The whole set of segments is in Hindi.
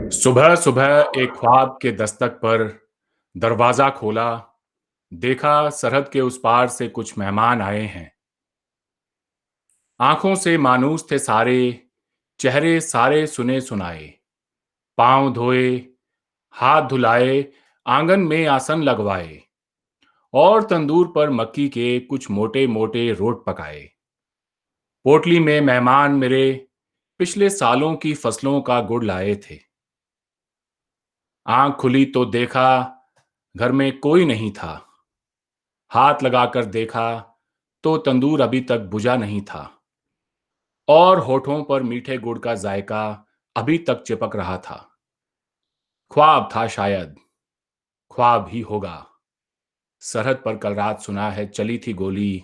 सुबह सुबह एक ख्वाब के दस्तक पर दरवाजा खोला। देखा सरहद के उस पार से कुछ मेहमान आए हैं। आंखों से मानूस थे सारे, चेहरे सारे सुने सुनाए। पांव धोए, हाथ धुलाए, आंगन में आसन लगवाए और तंदूर पर मक्की के कुछ मोटे मोटे रोट पकाए। पोटली में मेहमान मेरे पिछले सालों की फसलों का गुड़ लाए थे। आंख खुली तो देखा घर में कोई नहीं था। हाथ लगाकर देखा तो तंदूर अभी तक बुझा नहीं था और होठों पर मीठे गुड़ का जायका अभी तक चिपक रहा था। ख्वाब था शायद, ख्वाब ही होगा। सरहद पर कल रात सुना है चली थी गोली।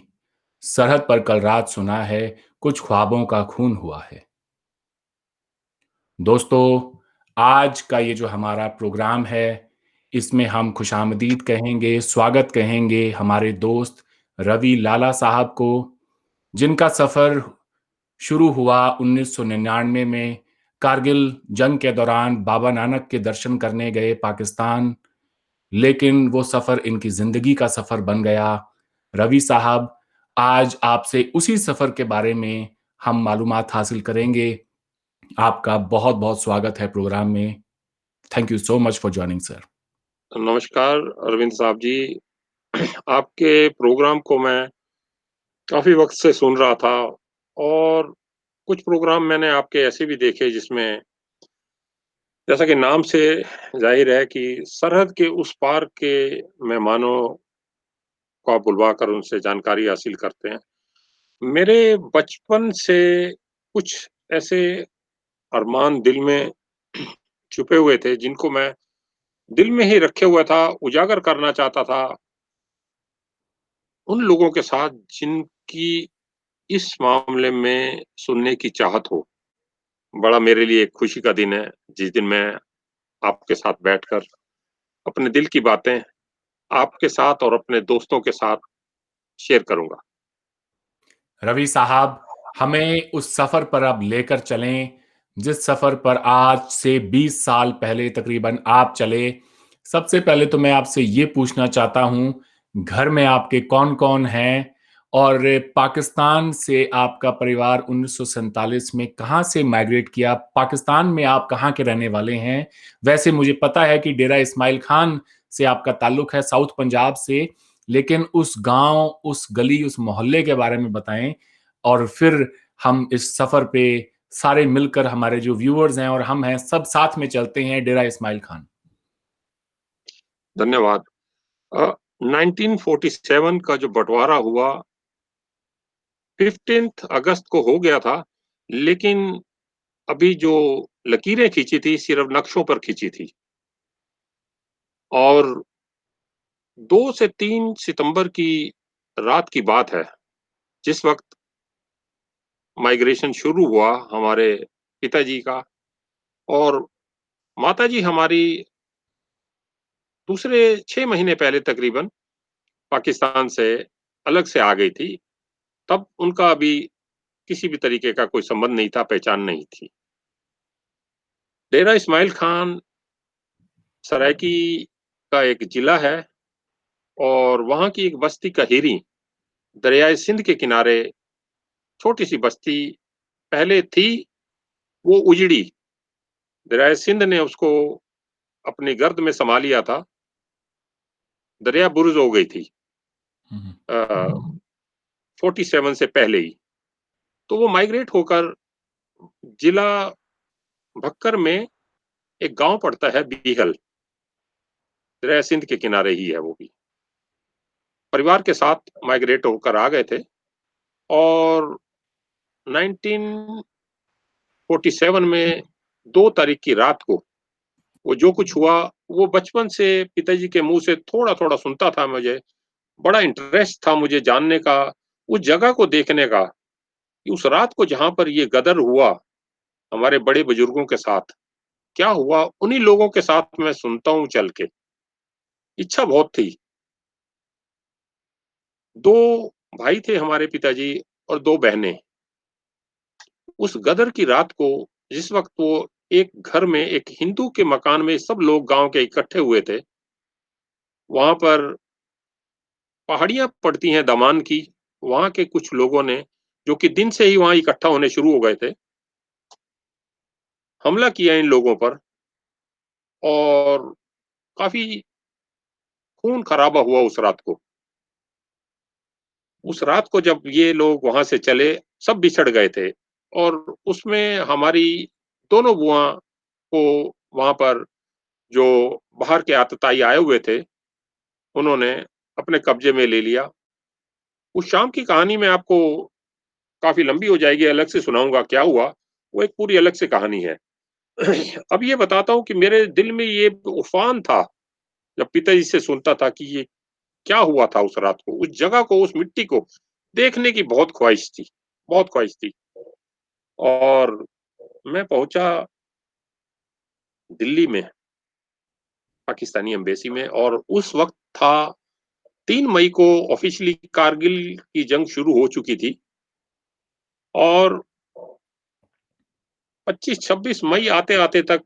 सरहद पर कल रात सुना है कुछ ख्वाबों का खून हुआ है। दोस्तों, आज का ये जो हमारा प्रोग्राम है, इसमें हम खुशामदीद कहेंगे, स्वागत कहेंगे हमारे दोस्त रवि लाला साहब को, जिनका सफ़र शुरू हुआ 1999 में कारगिल जंग के दौरान बाबा नानक के दर्शन करने गए पाकिस्तान, लेकिन वो सफ़र इनकी ज़िंदगी का सफ़र बन गया। रवि साहब, आज आपसे उसी सफ़र के बारे में हम मालूमात हासिल करेंगे। आपका बहुत-बहुत स्वागत है प्रोग्राम में। Thank you so much for joining sir. नमस्कार अरविंद साहब जी। आपके प्रोग्राम को मैं काफ़ी वक़्त से सुन रहा था और कुछ प्रोग्राम मैंने आपके ऐसे भी देखे जिसमें जैसा कि नाम से ज़ाहिर है कि सरहद के उस पार के मेहमानों को आप बुलवाकर उनसे जानकारी हासिल करते हैं। मेरे बचपन से कुछ ऐसे अरमान दिल में छुपे हुए थे जिनको मैं दिल में ही रखे हुआ था, उजागर करना चाहता था उन लोगों के साथ जिनकी इस मामले में सुनने की चाहत हो। बड़ा मेरे लिए एक खुशी का दिन है, जिस दिन मैं आपके साथ बैठकर अपने दिल की बातें आपके साथ और अपने दोस्तों के साथ शेयर करूँगा। रवि साहब, हमें उस सफ़र पर अब लेकर चलें, जिस सफ़र पर आज से 20 साल पहले तकरीबन आप चले। सबसे पहले तो मैं आपसे ये पूछना चाहता हूँ, घर में आपके कौन-कौन हैं? और पाकिस्तान से आपका परिवार 1947 में कहाँ से माइग्रेट किया? पाकिस्तान में आप कहाँ के रहने वाले हैं? वैसे मुझे पता है कि डेरा इस्माइल खान से आपका ताल्लुक है, साउथ पंजाब से, लेकिन उस गाँव, उस गली, उस मोहल्ले के बारे में बताएँ और फिर हम इस सफ़र पे सारे मिलकर हमारे जो व्यूअर्स हैं और हम हैं, सब साथ में चलते हैं डेरा इस्माइल खान। धन्यवाद। अ, 1947 का जो बँटवारा हुआ, 15th अगस्त को हो गया था, लेकिन अभी जो लकीरें खींची थी, सिर्फ़ नक्शों पर खींची थी और 2 से 3 सितंबर की रात की बात है, जिस वक़्त माइग्रेशन शुरू हुआ हमारे पिताजी का और माताजी हमारी दूसरे 6 महीने पहले तकरीबन पाकिस्तान से अलग से आ गई थी। तब उनका अभी किसी भी तरीके का कोई संबंध नहीं था, पहचान नहीं थी। डेरा इस्माइल खान सरायकी का एक जिला है और वहाँ की एक बस्ती कहेरी, दरियाए सिंध के किनारे छोटी-सी बस्ती पहले थी, वो उजड़ी। दरियाए सिंध ने उसको अपनी गर्द में समा लिया था। दरिया बुर्ज़ हो गई थी हुँ, हुँ। 47 से पहले ही। तो वो माइग्रेट होकर जिला भक्कर में एक गाँव पड़ता है बीहल, दरिया सिंध के किनारे ही है वो भी। परिवार के साथ माइग्रेट होकर आ गए थे और 1947 में 2 तारीख की रात को वो जो कुछ हुआ, वो बचपन से पिताजी के मुँह से थोड़ा-थोड़ा सुनता था मुझे। बड़ा इंटरेस्ट था मुझे जानने का, उस जगह को देखने का, कि उस रात को जहाँ पर ये गदर हुआ, हमारे बड़े बुजुर्गों के साथ, क्या हुआ? उन्हीं लोगों के साथ मैं सुनता हूँ चल के। इच्छा बहुत थी। 2 भाई थे हमारे पिताजी और 2 बहनें। उस गदर की रात को जिस वक़्त वो एक घर में, एक हिंदू के मकान में सब लोग गाँव के इकट्ठे हुए थे। वहाँ पर पहाड़ियाँ पड़ती हैं दामान की, वहाँ के कुछ लोगों ने, जो कि दिन से ही वहाँ इकट्ठा होने शुरू हो गए थे, हमला किया इन लोगों पर और काफ़ी खून-खराबा हुआ उस रात को। उस रात को जब ये लोग वहाँ से चले, सब बिछड़ गए थे और उसमें हमारी दोनों बुआ को वहाँ पर जो बाहर के आतताई आए हुए थे, उन्होंने अपने कब्ज़े में ले लिया। उस शाम की कहानी मैं आपको काफ़ी लंबी हो जाएगी, अलग से सुनाऊँगा क्या हुआ, वो एक पूरी अलग से कहानी है। अब ये बताता हूँ कि मेरे दिल में ये उफ़ान था, जब पिताजी से सुनता था कि ये क्या हुआ था उस रात को, उस जगह को, उस मिट्टी को देखने की बहुत ख्वाहिश थी, बहुत ख्वाहिश थी। और मैं पहुँचा दिल्ली में, पाकिस्तानी एम्बेसी में और उस वक़्त था 3 मई को ऑफ़िशियली कारगिल की जंग शुरू हो चुकी थी और 25-26 मई आते-आते तक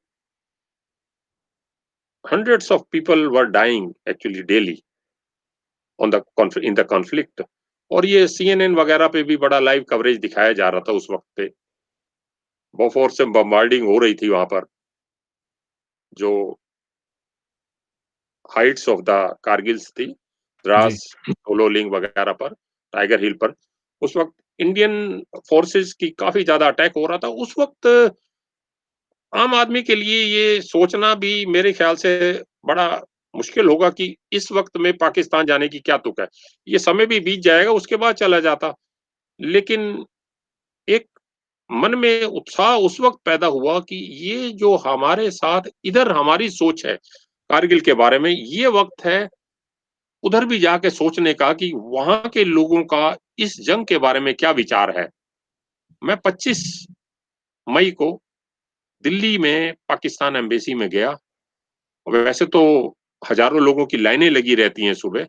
hundreds of people were dying actually daily on the in the conflict और ये सीएनएन वगैरह पे भी बड़ा लाइव कवरेज दिखाया जा रहा था उस वक़्त पे। बोफोर्स से बम्बार्डिंग हो रही थी वहाँ पर, जो हाइट्स ऑफ द कारगिल्स थी, जी। द्रास, सोलोलिंग वगैरह पर, टाइगर हिल पर। उस वक़्त इंडियन फ़ोर्सेज़ की काफ़ी ज़्यादा अटैक हो रहा था। उस वक़्त आम आदमी के लिए ये सोचना भी मेरे ख़्याल से बड़ा मुश्किल होगा कि इस वक़्त में पाकिस्तान जाने की क्या तुक है। ये समय भी बीत जाएगा, उसके बाद चला जाता। लेकिन एक मन में उत्साह उस वक़्त पैदा हुआ कि ये जो हमारे साथ इधर हमारी सोच है, कारगिल के बारे में, ये वक़्त है उधर भी जाके सोचने का कि वहाँ के लोगों का इस जंग के बारे में क्या विचार है। मैं 25 मई को दिल्ली में पाकिस्तान एम्बेसी में गया। वैसे तो हज़ारों लोगों की लाइनें लगी रहती हैं सुबह,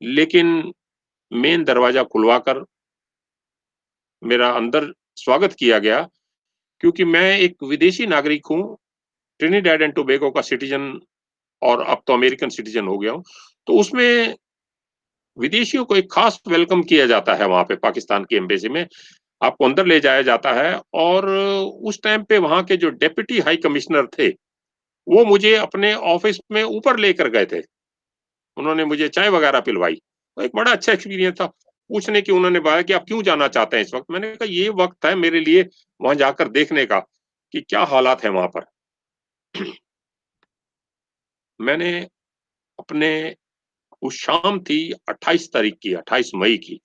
लेकिन मेन दरवाज़ा खुलवाकर मेरा अंदर स्वागत किया गया क्योंकि मैं एक विदेशी नागरिक हूँ, ट्रिनिडैड एंड टोबैगो का सिटीज़न और अब तो अमेरिकन सिटीज़न हो गया हूँ। तो उसमें विदेशियों को एक खास वेलकम किया जाता है वहाँ पे पाकिस्तान की एम्बेसी में। आपको अंदर ले जाया जाता है और उस टाइम पे वहाँ के जो डेप्यूटी हाई कमिश्नर थे, वो मुझे अपने ऑफ़िस में ऊपर लेकर गए थे। उन्होंने मुझे चाय वग़ैरह पिलवाई। तो एक बड़ा अच्छा एक्सपीरियंस था। पूछने की उन्होंने बताया कि आप क्यों जाना चाहते हैं इस वक़्त? मैंने कहा ये वक़्त है मेरे लिए वहाँ जाकर देखने का कि क्या हालात हैं वहाँ पर। मैंने अपने उस शाम थी 28 तारीख की, 28 मई की।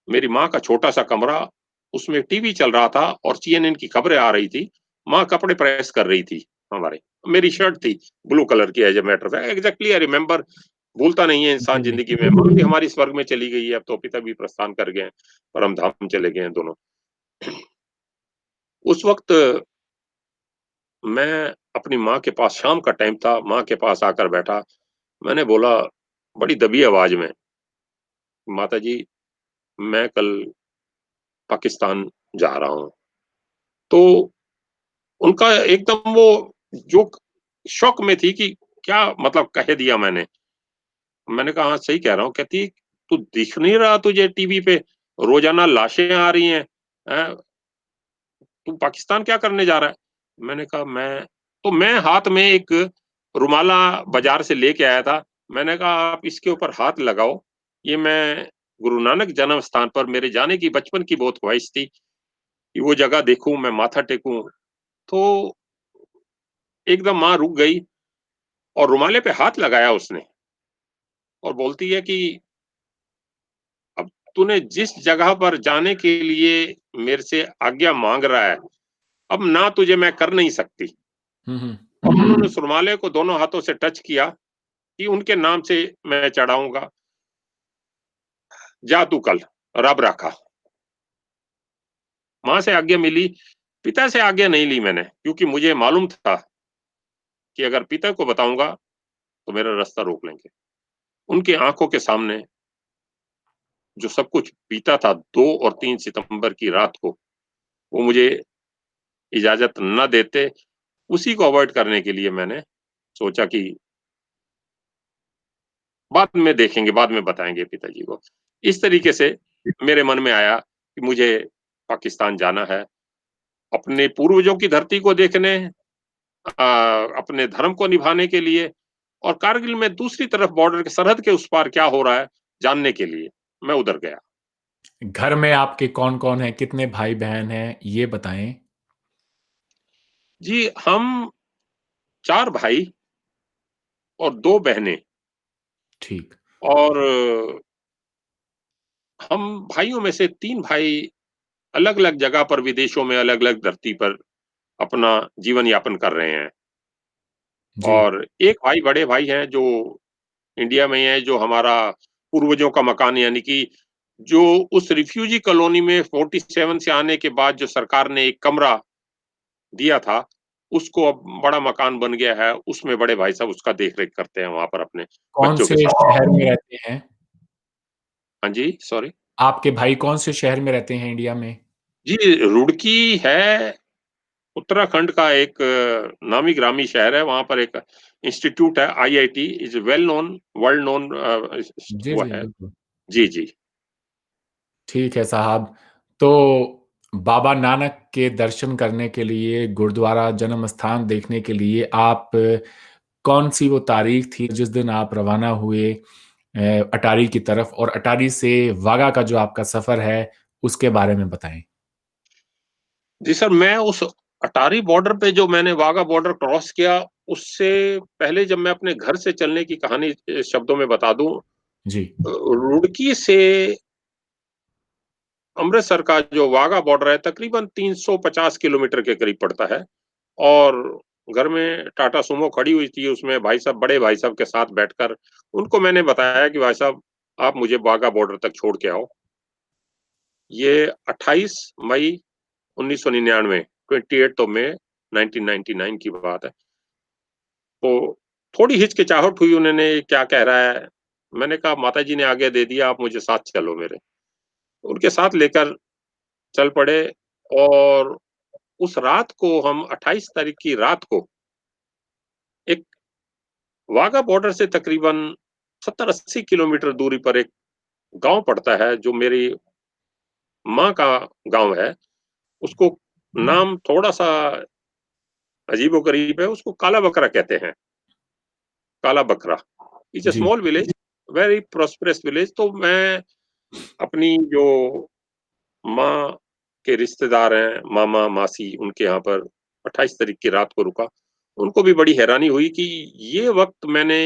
मेरी माँ का छोटा-सा कमरा, उसमें टीवी चल रहा था और सीएनएन की खबरें आ रही थी। माँ कपड़े प्रेस कर रही थी हमारे। मेरी शर्ट थी ब्लू कलर की as a matter of fact exactly I remember भूलता नहीं है इंसान जी। ज़िंदगी में। माँ भी हमारी स्वर्ग में चली गई है, अब तो पिता भी प्रस्थान कर गए हैं, परम धाम चले गए हैं दोनों। उस वक़्त मैं अपनी माँ के पास शाम का टाइम था, माँ के पास आकर बैठा। मैंने बोला बड़ी दबी आवाज़ में, "माताजी, मैं कल पाकिस्तान जा रहा हूँ।" तो उनका एकदम वो जो शॉक में थी कि क्या मतलब कह दिया मैंने। मैंने कहा, "हाँ, सही कह रहा हूँ।" कहती, "तू दिख नहीं रहा तुझे टीवी पे? रोज़ाना लाशें आ रही हैं, हैं? तू पाकिस्तान क्या करने जा रहा है?" मैंने कहा, मैं हाथ में एक रुमाला बाज़ार से लेके आया था। मैंने कहा, "आप इसके ऊपर हाथ लगाओ। ये मैं गुरु नानक जन्म स्थान पर मेरे जाने की बचपन की बहुत ख्वाहिश थी कि वो जगह देखूँ, मैं माथा टेकूँ।" तो एकदम माँ रुक गई और रुमाले पे हाथ लगाया उसने और बोलती है कि अब तूने जिस जगह पर जाने के लिए मेरे से आज्ञा माँग रहा है, अब ना तुझे मैं कर नहीं सकती। हुँ, हुँ। और उन्होंने उस रुमाले को दोनों हाथों से टच किया कि उनके नाम से मैं चढ़ाऊँगा, जा तू कल, रब राखा। माँ से आज्ञा मिली, पिता से आज्ञा नहीं ली मैंने क्योंकि मुझे मालूम था कि अगर पिता को बताऊँगा, तो मेरा रास्ता रोक लेंगे। उनकी आँखों के सामने जो सब कुछ बीता था 2 और 3 सितंबर की रात को, वो मुझे इजाज़त ना देते, उसी को अवॉइड करने के लिए मैंने सोचा कि बाद में देखेंगे, बाद में बताएँगे पिताजी को। इस तरीके से मेरे मन में आया कि मुझे पाकिस्तान जाना है, अपने पूर्वजों की धरती को देखने, अपने धर्म को निभाने के लिए और कारगिल में दूसरी तरफ बॉर्डर के सरहद के उस पार क्या हो रहा है, जानने के लिए मैं उधर गया। घर में आपके कौन-कौन हैं? कितने भाई-बहन हैं? ये बताएँ। जी, हम 4 भाई और 2 बहनें ठीक। और हम भाइयों में से 3 भाई अलग-अलग जगह पर विदेशों में अलग-अलग धरती पर अपना जीवन यापन कर रहे हैं। जी, और एक भाई बड़े भाई हैं जो इंडिया में ही है, जो हमारा पूर्वजों का मकान यानी कि जो उस रिफ्यूजी कॉलोनी में 47 से आने के बाद जो सरकार ने एक कमरा दिया था, उसको अब बड़ा मकान बन गया है, उसमें बड़े भाई साहब उसका देख-रेख करते हैं वहाँ पर अपने कौन बच्चों से के शहर साथ। में रहते हैं? हाँ जी, सॉरी? आपके भाई कौन से शहर में रहते हैं इंडिया में? जी, रुड़की है उत्तराखंड का एक नामी-गिरामी शहर है, वहाँ पर एक इंस्टीट्यूट है, IIT is well known, world known जी, वो जी, है। बिल्कुल। जी, जी। ठीक है साहब। तो बाबा नानक के दर्शन करने के लिए, गुरुद्वारा जन्म स्थान देखने के लिए आप कौन-सी वो तारीख थी जिस दिन आप रवाना हुए अटारी की तरफ और अटारी से वाघा का जो आपका सफ़र है, उसके बारे में बताएँ? जी सर, मैं उस अटारी बॉर्डर पे जो मैंने वाघा बॉर्डर क्रॉस किया, उससे पहले जब मैं अपने घर से चलने की कहानी शब्दों में बता दूँ, जी, रुड़की से अमृतसर का जो वाघा बॉर्डर है, तकरीबन 350 किलोमीटर के करीब पड़ता है और घर में टाटा सूमो खड़ी हुई थी, उसमें भाई साहब बड़े भाई साहब के साथ बैठकर उनको मैंने बताया कि भाई साहब, आप मुझे वाघा बॉर्डर तक छोड़ के आओ। ये 28 मई 1999 28th ऑफ मई 1999 की बात है। तो थोड़ी हिचकिचाहट हुई, उन्होंने क्या कह रहा है? मैंने कहा माताजी ने आज्ञा दे दिया, आप मुझे साथ चलो मेरे। उनके साथ लेकर चल पड़े और उस रात को हम 28 तारीख की रात को एक वाघा बॉर्डर से तकरीबन 70-80 किलोमीटर दूरी पर एक गाँव पड़ता है, जो मेरी माँ का गाँव है। उसको नाम थोड़ा-सा अजीबो-गरीब है, उसको काला बकरा कहते हैं, काला बकरा। इट्स अ जी, small village, very prosperous village. तो मैं अपनी जो माँ के रिश्तेदार हैं, मामा-मासी, उनके यहाँ पर 28 तारीख की रात को रुका। उनको भी बड़ी हैरानी हुई कि ये वक़्त मैंने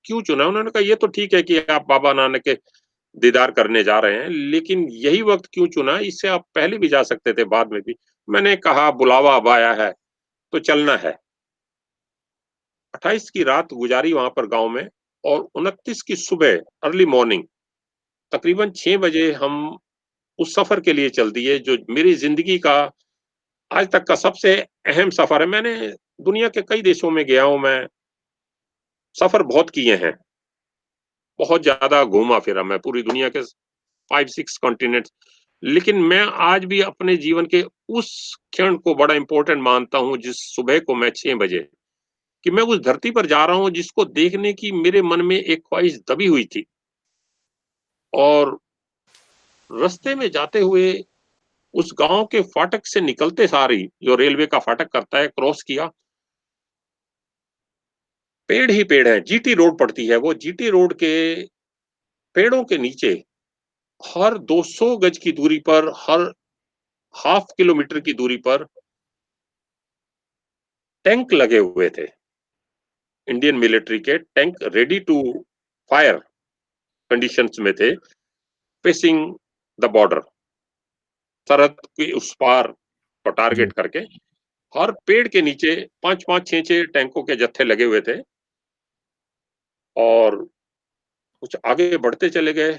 क्यों चुना? उन्होंने कहा, "ये तो ठीक है कि आप बाबा नानक के दीदार करने जा रहे हैं, लेकिन यही वक़्त क्यों चुना? इससे आप पहले भी जा सकते थे, बाद में भी।" मैंने कहा, "बुलावा अब आया है, तो चलना है।" 28 की रात गुज़ारी वहाँ पर गाँव में और 29 की सुबह अर्ली मॉर्निंग तकरीबन 6 बजे हम उस सफ़र के लिए चल दिए, जो मेरी ज़िंदगी का आज तक का सबसे अहम सफ़र है। मैंने दुनिया के कई देशों में गया हूँ मैं, सफ़र बहुत किए हैं, बहुत ज़्यादा घूमा-फिरा मैं पूरी दुनिया के 5-6 कॉन्टिनेंट्स। लेकिन मैं आज भी अपने जीवन के उस क्षण को बड़ा इम्पोर्टेंट मानता हूँ, जिस सुबह को मैं 6 बजे कि मैं उस धरती पर जा रहा हूँ, जिसको देखने की मेरे मन में एक ख्वाहिश दबी हुई थी और रास्ते में जाते हुए उस गाँव के फाटक से निकलते सार ही, जो रेलवे का फाटक करता है, क्रॉस किया, पेड़ ही पेड़ हैं, जीटी रोड पड़ती है वो, जीटी रोड के पेड़ों के नीचे हर 200 गज की दूरी पर, हर हाफ किलोमीटर की दूरी पर टैंक लगे हुए थे। इंडियन मिलिट्री के tank ready to fire conditions में थे, फेसिंग द बॉर्डर, सरहद के उस पार को जी, टारगेट करके। हर पेड़ के नीचे 5-5, 6-6 टैंकों के जत्थे लगे हुए थे और कुछ आगे बढ़ते चले गए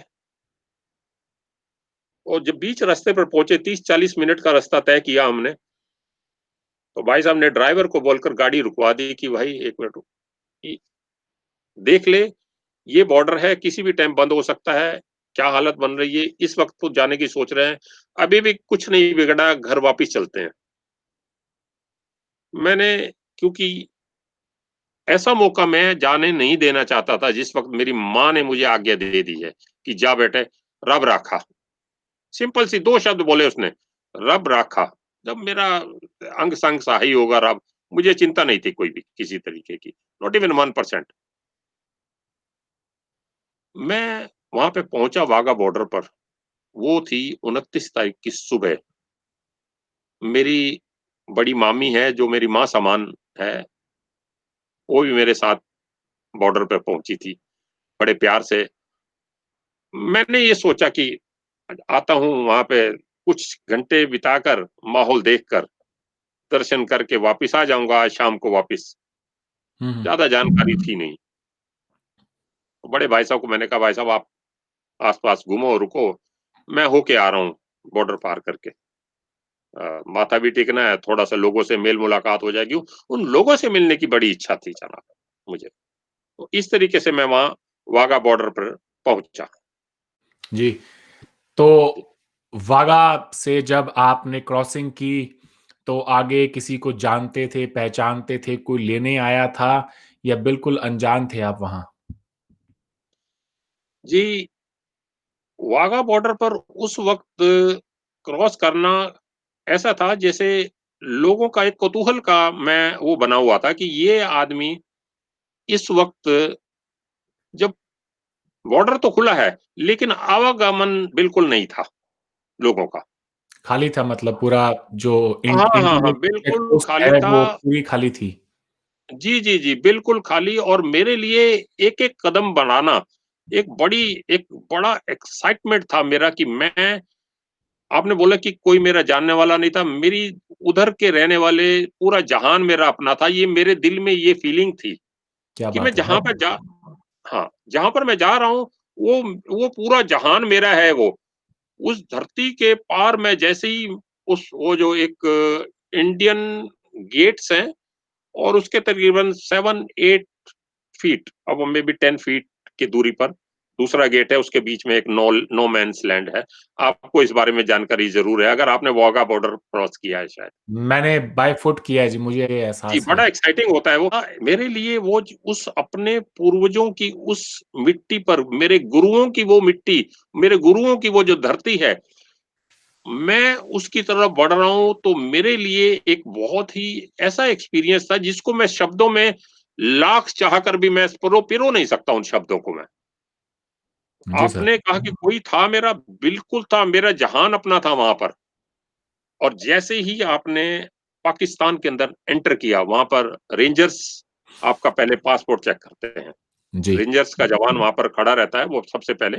और जब बीच रास्ते पर पहुँचे, 30-40 मिनट का रास्ता तय किया हमने, तो भाई साहब ने ड्राइवर को बोलकर गाड़ी रुकवा दी कि भाई 1 मिनट रुक, कि देख ले, ये बॉर्डर है, किसी भी टाइम बंद हो सकता है, क्या हालत बन रही है, इस वक़्त तो जाने की सोच रहे हैं, अभी भी कुछ नहीं बिगड़ा, घर वापिस चलते हैं। मैंने क्योंकि ऐसा मौका मैं जाने नहीं देना चाहता था जिस वक़्त मेरी माँ ने मुझे आज्ञा दे दी है, कि जा बेटे, रब राखा। सिंपल सी 2 शब्द बोले उसने, रब राखा। जब मेरा अंग-संग सहाय होगा रब, मुझे चिंता नहीं थी कोई भी किसी तरीके की, नॉट इवन 1%। मैं वहाँ पे पहुँचा वाघा बॉर्डर पर, वो थी 29 तारीख की सुबह। मेरी बड़ी मामी है, जो मेरी माँ समान है, वो भी मेरे साथ बॉर्डर पे पहुँची थी, बड़े प्यार से। मैंने ये सोचा कि आता हूँ वहाँ पे कुछ घंटे बिताकर, माहौल देखकर, दर्शन करके वापिस आ जाऊँगा आज शाम को वापिस। हुँ, हुँ। ज़्यादा जानकारी थी नहीं। तो बड़े भाई साहब को मैंने कहा, "भाई साहब आप आस-पास घूमो, रुको, मैं होके आ रहा हूँ बॉर्डर पार करके। माथा भी टेकना है, थोड़ा-सा लोगों से मेल-मुलाकात हो जाएगी।" उन लोगों से मिलने की बड़ी इच्छा थी जनाब मुझे। तो इस तरीके से मैं वहाँ वाघा बॉर्डर पर पहुँचा। जी, तो वाघा से जब आपने क्रॉसिंग की, तो आगे किसी को जानते थे, पहचानते थे, कोई लेने आया था या बिल्कुल अनजान थे आप वहाँ? जी, वाघा बॉर्डर पर उस वक़्त क्रॉस करना ऐसा था जैसे लोगों का एक कौतूहल का मैं वो बना हुआ था कि ये आदमी इस वक़्त जब बॉर्डर तो खुला है, लेकिन आवागमन बिल्कुल नहीं था लोगों का। खाली था मतलब पूरा जो हाँ, हाँ, इंडियन हाँ, बिल्कुल चेक-पोस्ट खाली है था। वो पूरी खाली थी। जी, जी, जी, बिल्कुल खाली और मेरे लिए एक-एक कदम बढ़ाना एक बड़ा एक्साइटमेंट था मेरा कि मैं आपने बोला कि कोई मेरा जानने वाला नहीं था, मेरी उधर के रहने वाले पूरा जहान मेरा अपना था, ये मेरे दिल में ये फीलिंग थी क्या कि मैं बात है! जहाँ पर जा हाँ, जहाँ पर मैं जा रहा हूँ, वो पूरा जहान मेरा है वो। उस धरती के पार मैं जैसे ही उस वो जो एक इंडियन गेट्स हैं और उसके तकरीबन 7-8 फीट अब मे बी 10 फीट की दूरी पर दूसरा गेट है, उसके बीच में एक नो मैन्स लैंड है। आपको इस बारे में जानकारी ज़रूर है, अगर आपने वाघा बॉर्डर क्रॉस किया है शायद। मैंने बाय फुट किया है जी, मुझे ये जी, एहसास है। बड़ा एक्साइटिंग होता है वो। मेरे लिए वो ज उस अपने पूर्वजों की उस मिट्टी पर, मेरे गुरुओं की वो मिट्टी, मेरे गुरुओं की वो जो धरती है, मैं उसकी तरफ बढ़ रहा हूँ, तो मेरे लिए एक बहुत ही ऐसा एक्सपीरियंस था जिसको मैं शब्दों में लाख चाहकर भी मैं पिरो नहीं सकता उन शब्दों को मैं। जी सर। आपने कहा कि कोई था मेरा, बिल्कुल था, मेरा जहान अपना था वहाँ पर। और जैसे ही आपने पाकिस्तान के अंदर एंटर किया, वहाँ पर रेंजर्स आपका पहले पासपोर्ट चेक करते हैं। जी। रेंजर्स का जवान वहाँ पर खड़ा रहता है, वो सबसे पहले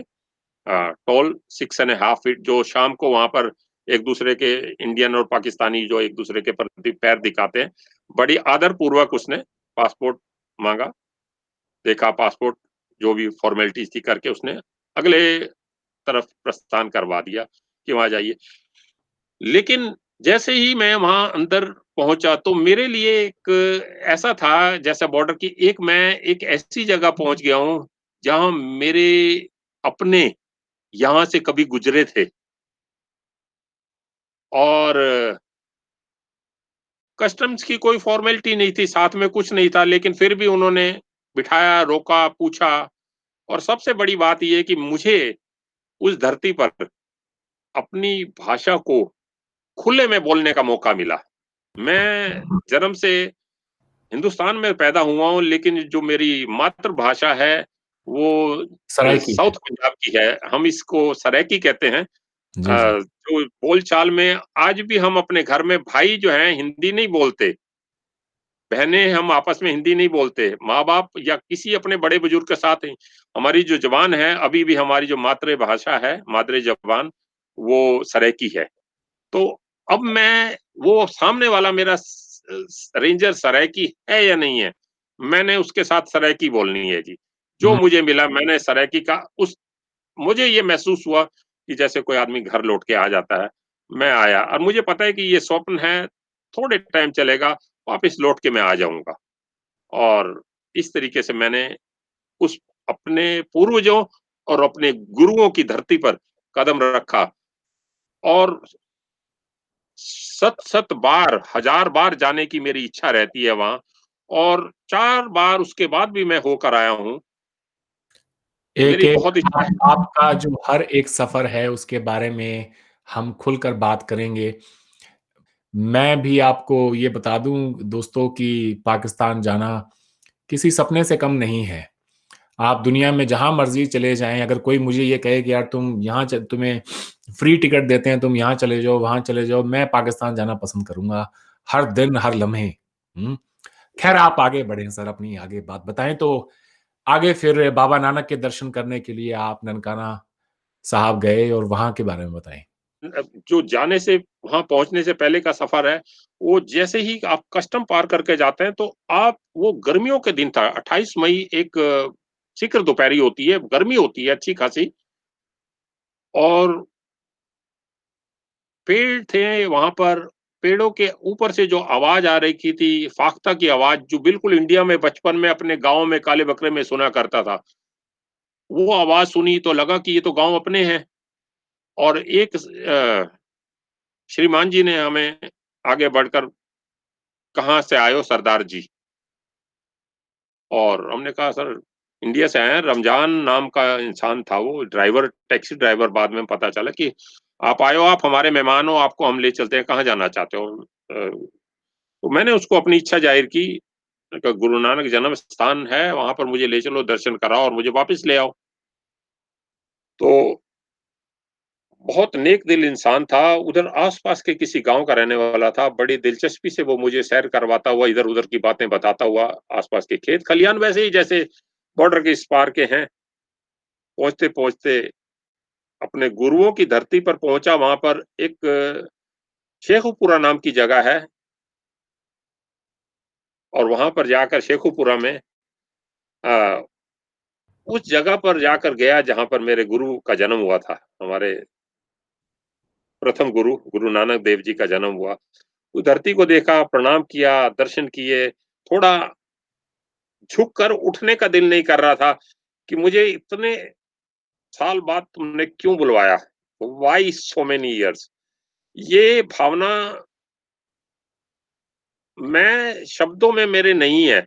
टॉल 6 एंड हाफ फीट जो शाम को वहाँ पर एक-दूसरे के इंडियन और पाकिस्तानी जो एक-दूसरे के प्रति पैर दिखाते हैं, बड़ी आदरपूर्वक उसने पासपोर्ट माँगा, देखा पासपोर्ट, जो भी फ़ॉर्मेलिटीज़ थी करके उसने अगले तरफ प्रस्थान करवा दिया कि वहाँ जाइए। लेकिन जैसे ही मैं वहाँ अंदर पहुँचा तो मेरे लिए एक ऐसा था जैसे बॉर्डर की मैं एक ऐसी जगह पहुँच गया हूँ, जहाँ मेरे अपने यहाँ से कभी गुज़रे थे और कस्टम्स की कोई फ़ॉर्मेलिटी नहीं थी, साथ में कुछ नहीं था, लेकिन फिर भी उन्होंने बिठाया, रोका, पूछा और सबसे बड़ी बात ये है कि मुझे उस धरती पर अपनी भाषा को खुले में बोलने का मौका मिला। मैं जन्म से हिंदुस्तान में पैदा हुआ हूँ, लेकिन जो मेरी मातृभाषा है, वो सराइकी साउथ है। पंजाब की है। हम इसको सराइकी कहते हैं। जी, जी। जो बोलचाल में आज भी हम अपने घर में भाई जो हैं, हिंदी नहीं बोलते। बहनें हम आपस में हिंदी नहीं बोलते। माँ-बाप या किसी अपने बड़े-बुजुर्ग के साथ हमारी जो ज़ुबान है, अभी भी हमारी जो मातृभाषा है, मादरे ज़बान, वो सराइकी है। तो अब मैं वो सामने वाला मेरा रेंजर सराइकी है या नहीं है, मैंने उसके साथ सराइकी बोलनी है जी। जो हुँ, मुझे मिला मैंने सराइकी का उस मुझे ये महसूस हुआ कि जैसे कोई आदमी घर लौट के आ जाता है, मैं आया और मुझे पता है कि ये स्वप्न है, थोड़े टाइम चलेगा, वापस लौट के मैं आ जाऊँगा। और इस तरीके से मैंने उस अपने पूर्वजों और अपने गुरुओं की धरती पर कदम रखा और शत-शत बार, हज़ार बार जाने की मेरी इच्छा रहती है वहाँ और 4 बार उसके बाद भी मैं होकर आया हूँ। मेरी एक-एक बहुत इच्छा है। आपका जो हर एक सफ़र है उसके बारे में हम खुलकर बात करेंगे। मैं भी आपको ये बता दूँ दोस्तों कि पाकिस्तान जाना किसी सपने से कम नहीं है। आप दुनिया में जहाँ मर्ज़ी चले जाएँ, अगर कोई मुझे ये कहे कि यार तुम यहाँ च तुम्हें फ्री टिकट देते हैं, तुम यहाँ चले जाओ, वहाँ चले जाओ, मैं पाकिस्तान जाना पसंद करूँगा, हर दिन, हर लम्हे। हुँ? ख़ैर आप आगे बढ़ें सर, अपनी आगे बात बताएँ तो आगे फिर बाबा नानक के दर्शन करने के लिए आप ननकाना साहब गए और वहाँ के बारे में बताएँ? जो जाने से वहाँ पहुँचने से पहले का सफ़र है, वो जैसे ही आप कस्टम पार करके जाते हैं, तो आप वो गर्मियों के दिन था, 28 मई एक शीघ्र दोपहरी होती है, गर्मी होती है अच्छी-खासी और पेड़ थे वहाँ पर, पेड़ों के ऊपर से जो आवाज़ आ रही थी, फाख्ता की आवाज़ जो बिल्कुल इंडिया में बचपन में अपने गाँव में काले बकरे में सुना करता था। वो आवाज़ सुनी तो लगा कि ये तो गाँव अपने हैं और एक श्रीमान जी ने हमें आगे बढ़कर कहाँ से आए हो सरदार जी? और हमने कहा सर इंडिया से आए हैं, रमज़ान नाम का इंसान था वो ड्राइवर टैक्सी ड्राइवर बाद में पता चला कि आप आए हो, आप हमारे मेहमान हो, आपको हम ले चलते हैं, कहाँ जाना चाहते हो? तो मैंने उसको अपनी इच्छा ज़ाहिर की गुरु नानक जन्म स्थान है, वहाँ पर मुझे ले चलो, दर्शन कराओ और मुझे वापस ले आओ। तो बहुत नेक दिल इंसान था, उधर आस-पास के किसी गाँव का रहने वाला था, बड़ी दिलचस्पी से वो मुझे सैर करवाता हुआ, इधर-उधर की बातें बताता हुआ, आस-पास के खेत-खलियान वैसे ही जैसे बॉर्डर के इस पार के हैं। पहुँचते-पहुँचते अपने गुरुओं की धरती पर पहुँचा, वहाँ पर एक शेखुपुरा नाम की जगह है और वहाँ पर जाकर शेखुपुरा में अ, उस जगह पर जाकर गया जहाँ पर मेरे गुरु का जन्म हुआ था, हमारे प्रथम गुरु, गुरु नानक देव जी का जन्म हुआ। उस धरती को देखा, प्रणाम किया, दर्शन किए, थोड़ा झुक कर उठने का दिल नहीं कर रहा था कि मुझे इतने साल बाद तुमने क्यों बुलवाया? Why so many years? ये भावना मैं शब्दों में मेरे नहीं है।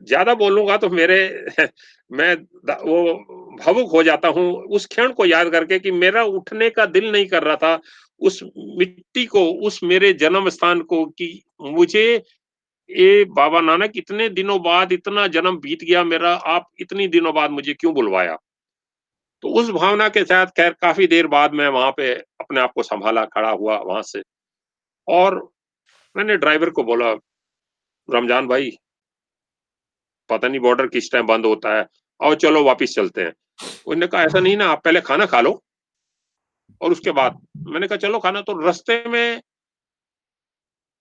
ज़्यादा बोलूँगा तो मेरे मैं वो भावुक हो जाता हूँ, उस क्षण को याद करके कि मेरा उठने का दिल नहीं कर रहा था, उस मिट्टी को, उस मेरे जन्म स्थान को कि मुझे ये बाबा नानक इतने दिनों बाद इतना जन्म बीत गया मेरा, आप इतनी दिनों बाद मुझे क्यों बुलवाया? तो उस भावना के साथ ख़ैर काफ़ी देर बाद मैं वहाँ पे अपने आप को सँभाला, खड़ा हुआ वहाँ से और मैंने ड्राइवर को बोला, "रमज़ान भाई, पता नहीं बॉर्डर किस टाइम बंद होता है, आओ चलो वापिस चलते हैं।" उसने कहा, "ऐसा नहीं ना, आप पहले खाना खा लो और उसके बाद।" मैंने कहा, "चलो खाना" तो रास्ते में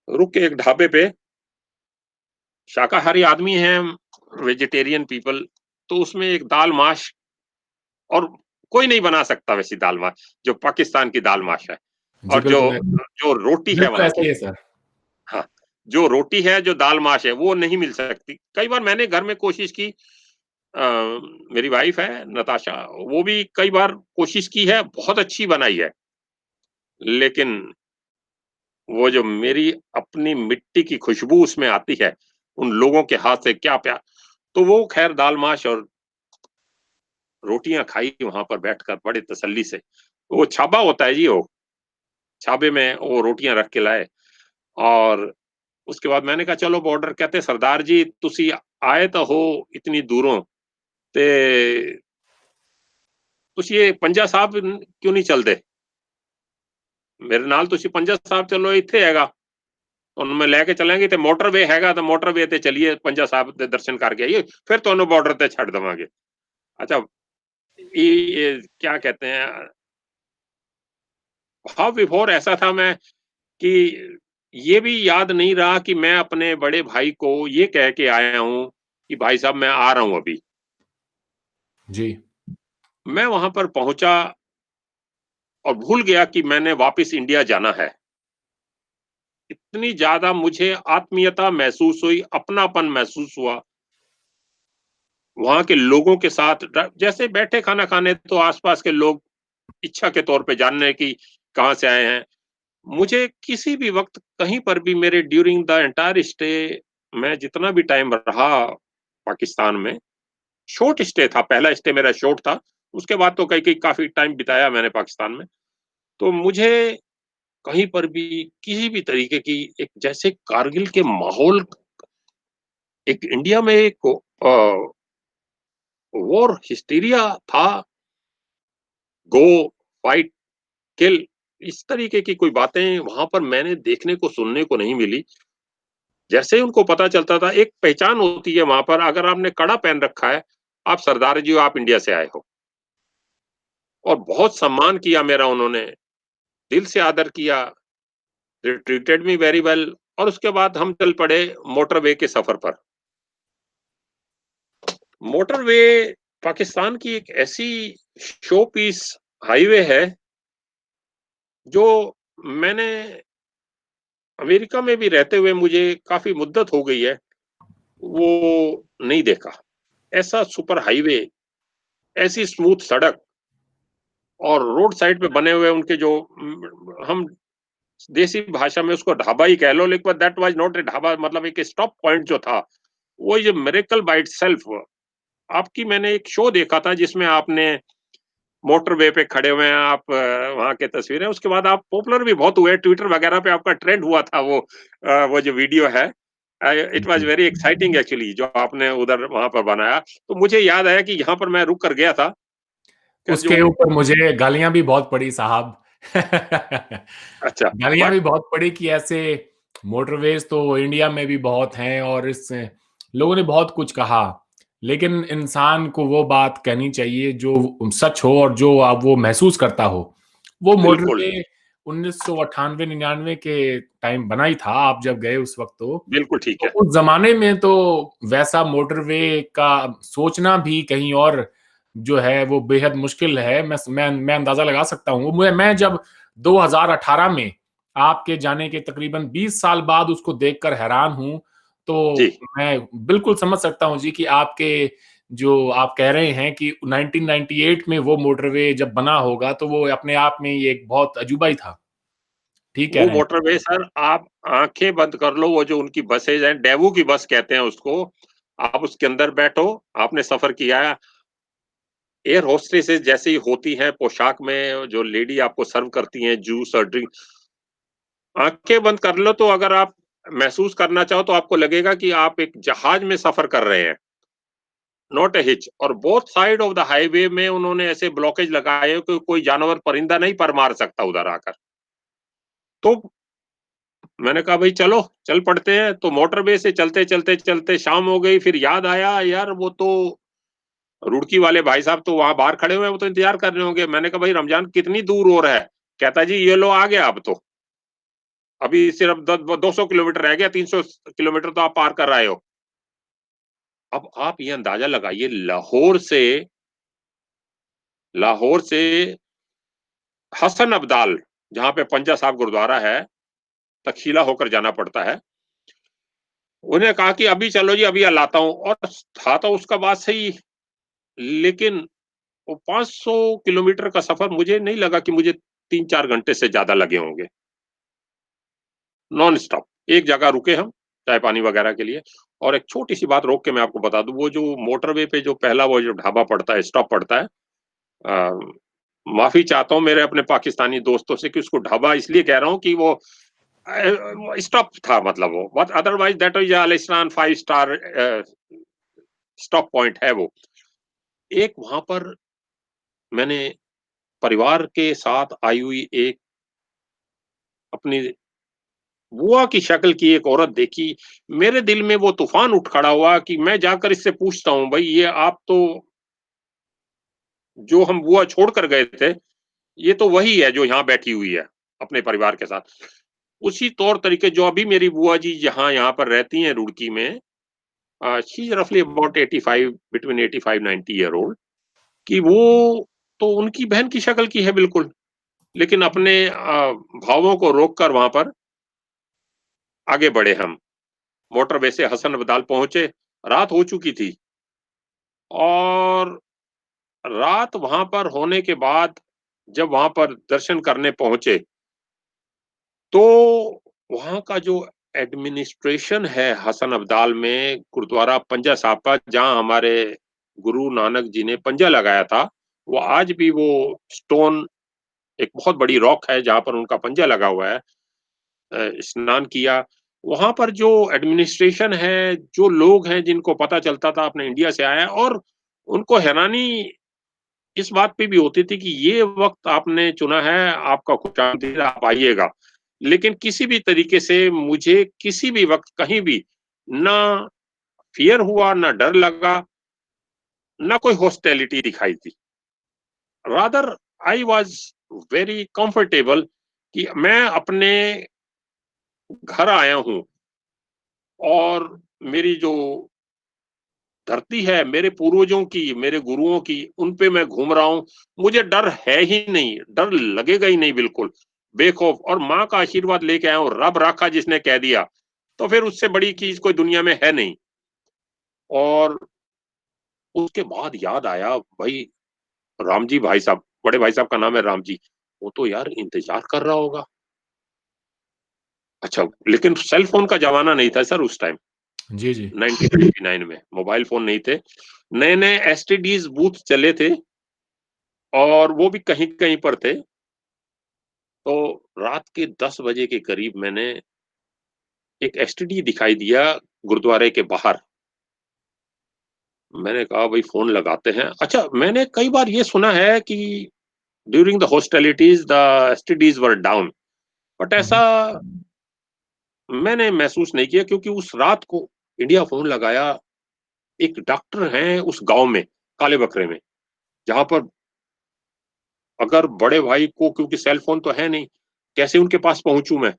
रुक के एक ढाबे पे शाकाहारी आदमी हैं, वेजिटेरियन पीपल, तो उसमें एक दाल-माश और कोई नहीं बना सकता वैसी दाल-माश, जो पाकिस्तान की दाल-माश है जी, और जो बिल्कुल, जो रोटी है बिल्कुल वहाँ ऐसा की ही है सर। हाँ, जो रोटी है, जो दाल-माश है, वो नहीं मिल सकती। कई बार मैंने घर में कोशिश की अ, मेरी वाइफ़ है नताशा, वो भी कई बार कोशिश की है, बहुत अच्छी बनाई है। लेकिन वो जो मेरी अपनी मिट्टी की खुशबू उसमें आती है, उन लोगों के हाथ से क्या प्या तो वो ख़ैर दाल-माश और रोटियाँ खाई वहाँ पर बैठकर बड़े तसल्ली से। वो छाबा होता है जी वो, छाबे में वो रोटियाँ रख के लाए और उसके बाद मैंने कहा चलो बॉर्डर कहते सरदार जी तुसी आए तो हो इतनी दूरों ते तुसी ये पंजा साहब क्यों नहीं चलते? मेरे नाल तुसी पंजा साहब चलो ਇੱਥੇ ਹੈਗਾ। ਤੁਹਾਨੂੰ ਮੈਂ ਲੈ ਕੇ ਚੱਲਾਂਗੇ ਤੇ ਮੋਟਰਵੇ ਹੈਗਾ ਤਾਂ ਮੋਟਰਵੇ ਤੇ ਚਲੀਏ ਪੰਜਾ ਸਾਹਿਬ ਦੇ ਦਰਸ਼ਨ ਕਰਕੇ आइए फिर ਤੁਹਾਨੂੰ बॉर्डर पे ਛੱਡ देवांगे। अच्छा ये क्या कहते हैं भाव विभोर ऐसा था मैं कि ये भी याद नहीं रहा कि मैं अपने बड़े भाई को ये कह के आया हूँ कि भाई साहब मैं आ रहा हूँ अभी। जी। मैं वहाँ पर पहुँचा और भूल गया कि मैंने वापस इंडिया जाना है। इतनी ज़्यादा मुझे आत्मीयता महसूस हुई, अपनापन महसूस हुआ, वहाँ के लोगों के साथ जैसे बैठे खाना खाने तो आस-पास के लोग इच्छा के तौर पे जानने की कहाँ से आए हैं। मुझे किसी भी वक़्त कहीं पर भी मेरे ड्यूरिंग द एंटायर स्टे मैं जितना भी टाइम रहा पाकिस्तान में, शॉर्ट स्टे था, पहला स्टे मेरा शॉर्ट था, उसके बाद तो कहीं-कहीं काफ़ी टाइम बिताया मैंने पाकिस्तान में। तो मुझे कहीं पर भी किसी भी तरीके की एक जैसे कारगिल के माहौल एक इंडिया में एक वॉर हिस्टीरिया था, गो, फाइट, किल इस तरीके की कोई बातें वहाँ पर मैंने देखने को, सुनने को नहीं मिली। जैसे ही उनको पता चलता था, एक पहचान होती है वहाँ पर अगर आपने कड़ा पहन रखा है, आप सरदार जी हो, आप इंडिया से आए हो। और बहुत सम्मान किया मेरा उन्होंने, दिल से आदर किया, they treated me very well और उसके बाद हम चल पड़े मोटरवे के सफ़र पर। मोटरवे पाकिस्तान की एक ऐसी शो पीस हाईवे है, जो मैंने अमेरिका में भी रहते हुए मुझे काफ़ी मुद्दत हो गई है, वो नहीं देखा। ऐसा सुपर हाईवे, ऐसी स्मूथ सड़क और रोड साइड पे बने हुए उनके जो हम देसी भाषा में उसको ढाबा ही कह लो, लेकिन that was not a dhaba मतलब एक स्टॉप पॉइंट जो था, वो ये मिरेकल बाय इटसेल्फ आपकी मैंने एक शो देखा था जिसमें आपने मोटरवे पे खड़े हुए हैं आप वहाँ की तस्वीरें, उसके बाद आप पॉपुलर भी बहुत हुए, ट्विटर वगैरह पे आपका ट्रेंड हुआ था वो जो वीडियो है। इट वाज़ जी। वेरी एक्साइटिंग एक्चुअली जो आपने उधर वहाँ पर बनाया। तो मुझे याद आया कि यहाँ पर मैं रुक कर गया था। खैर जो उसके ऊपर मुझे गालियाँ भी बहुत पड़ी साहब। अच्छा, गालियाँ व्हाट? भी बहुत पड़ी कि ऐसे मोटरवेज़ तो इंडिया में भी बहुत हैं और इस लोगों ने बहुत कुछ कहा। लेकिन इंसान को वो बात कहनी चाहिए जो सच हो और जो वो महसूस करता हो। वो बिल्कुल, मोटरवे 1998-99 के टाइम बना ही था, आप जब गए उस वक़्त तो। बिल्कुल ठीक तो है। उस ज़माने में तो वैसा मोटरवे का सोचना भी कहीं और जो है वो बेहद मुश्किल है। मैं अंदाज़ा लगा सकता हूँ। मैं जब 2018 में आपके जाने के तकरीबन 20 साल बाद उसको देखकर हैरान हूँ, जी, तो मैं बिल्कुल समझ सकता हूँ जी कि आपके जो आप कह रहे हैं कि 1998 में वो मोटरवे जब बना होगा, तो वो अपने आप में ही एक बहुत अजूबा ही था। ठीक कह वो रहे हैं। मोटरवे सर आप आँखें बंद कर लो, वो जो उनकी बसेज़ हैं, डेवू की बस कहते हैं उसको। आप उसके अंदर बैठो, आपने सफ़र किया है, एयर होस्टेसेस जैसी होती हैं पोशाक में, जो लेडी आपको सर्व करती हैं जूस और ड्रिंक आँखें बंद कर लो तो अगर आप महसूस करना चाहो तो आपको लगेगा कि आप एक जहाज में सफ़र कर रहे हैं, नॉट अ हिच और both side of the highway में उन्होंने ऐसे ब्लॉकेज लगाए हैं कि कोई जानवर परिंदा नहीं पर मार सकता उधर आकर। तो मैंने कहा भई चलो, चल पड़ते हैं, तो मोटरवे से चलते शाम हो गई, फिर याद आया यार वो तो रुड़की वाले भाई साहब तो वहाँ बाहर खड़े हुए हैं, वो तो इंतज़ार कर रहे होंगे। मैंने कहा भई रमजान कितनी दूर और है? कहता जी ये लो आ गया अब तो। अभी सिर्फ द 200 किलोमीटर रह गया, 300 किलोमीटर तो आप पार कर आए हो। अब आप ये अंदाज़ा लगाइए लाहौर से हसन अब्दाल, जहाँ पे पंजा साहिब गुरुद्वारा है, तक्षशिला होकर जाना पड़ता है। उन्हें कहा कि अभी चलो जी, अभी लाता हूँ और था तो उसका बात सही, लेकिन वो 500 किलोमीटर का सफ़र मुझे नहीं लगा कि मुझे 3-4 घंटे से ज़्यादा लगे होंगे। नॉन स्टॉप, एक जगह रुके हम, चाय-पानी वगैरह के लिए और एक छोटी-सी बात रोक के मैं आपको बता दूँ, वो जो मोटरवे पे जो पहला वो जो ढाबा पड़ता है, स्टॉप पड़ता है अ, माफ़ी चाहता हूँ मेरे अपने पाकिस्तानी दोस्तों से कि उसको ढाबा इसलिए कह रहा हूँ कि वो स्टॉप था मतलब वो, बट अदरवाइज़ दैट इज़ अल इस्लान 5 स्टार स्टॉप पॉइंट है वो। एक वहाँ पर मैंने परिवार के साथ आई हुई एक अपनी बुआ की शक्ल की एक औरत देखी, मेरे दिल में वो तूफ़ान उठ खड़ा हुआ कि मैं जाकर इससे पूछता हूँ, भई ये आप तो जो हम बुआ छोड़ कर गए थे, ये तो वही है जो यहाँ बैठी हुई है, अपने परिवार के साथ। उसी तौर तरीके जो अभी मेरी बुआ जी जहाँ यहाँ पर रहती हैं रुड़की में शी इज़ रफली अबाउट 85 बिटवीन 85-90 ईयर ओल्ड कि वो तो उनकी बहन की शक्ल की है बिल्कुल, लेकिन अपने भावों को रोक कर वहाँ पर आगे बढ़े हम। मोटरवे से हसन अब्दाल पहुँचे, रात हो चुकी थी और रात वहाँ पर होने के बाद जब वहाँ पर दर्शन करने पहुँचे, तो वहाँ का जो एडमिनिस्ट्रेशन है हसन अब्दाल में गुरुद्वारा पंजा साहिब का, जहाँ हमारे गुरु नानक जी ने पंजा लगाया था, वो आज भी वो स्टोन, एक बहुत बड़ी रॉक है जहाँ पर उनका पंजा लगा हुआ है। स्नान किया, वहाँ पर जो एडमिनिस्ट्रेशन है, जो लोग हैं जिनको पता चलता था अपने इंडिया से आए हैं, और उनको हैरानी इस बात पे भी होती थी कि ये वक़्त आपने चुना है, आपका खुशामदीद, आप आइएगा। लेकिन किसी भी तरीके से मुझे किसी भी वक़्त कहीं भी ना फ़ियर हुआ, ना डर लगा, ना कोई हॉस्टिलिटी दिखाई दी। Rather I was very comfortable कि मैं अपने घर आया हूँ, और मेरी जो धरती है, मेरे पूर्वजों की, मेरे गुरुओं की, उन पे मैं घूम रहा हूँ। मुझे डर है ही नहीं, डर लगेगा ही नहीं बिल्कुल, बेखौफ, और माँ का आशीर्वाद लेके आया हूँ, रब राखा जिसने कह दिया, तो फिर उससे बड़ी चीज़ कोई दुनिया में है नहीं। और उसके बाद याद आया, भई राम जी भाई साहब, बड़े भाई साहब का नाम है राम जी, वो तो यार इंतज़ार कर रहा होगा। अच्छा, लेकिन सेल फ़ोन का ज़माना नहीं था सर उस टाइम, जी, जी। 1999 में मोबाइल फ़ोन नहीं थे। नए-नए एसटीडीज़ बूथ चले थे, और वो भी कहीं-कहीं पर थे। तो रात के 10 बजे के करीब मैंने एक एसटीडी दिखाई दिया गुरुद्वारे के बाहर। मैंने कहा भई फ़ोन लगाते हैं। अच्छा, मैंने कई बार ये सुना है कि during the hostilities the STDs were down, but हुँ, ऐसा हुँ। मैंने महसूस नहीं किया, क्योंकि उस रात को इंडिया फ़ोन लगाया, एक डॉक्टर हैं उस गाँव में, काले बकरे में, जहाँ पर अगर बड़े भाई को, क्योंकि सेल फ़ोन तो है नहीं, कैसे उनके पास पहुँचूँ मैं?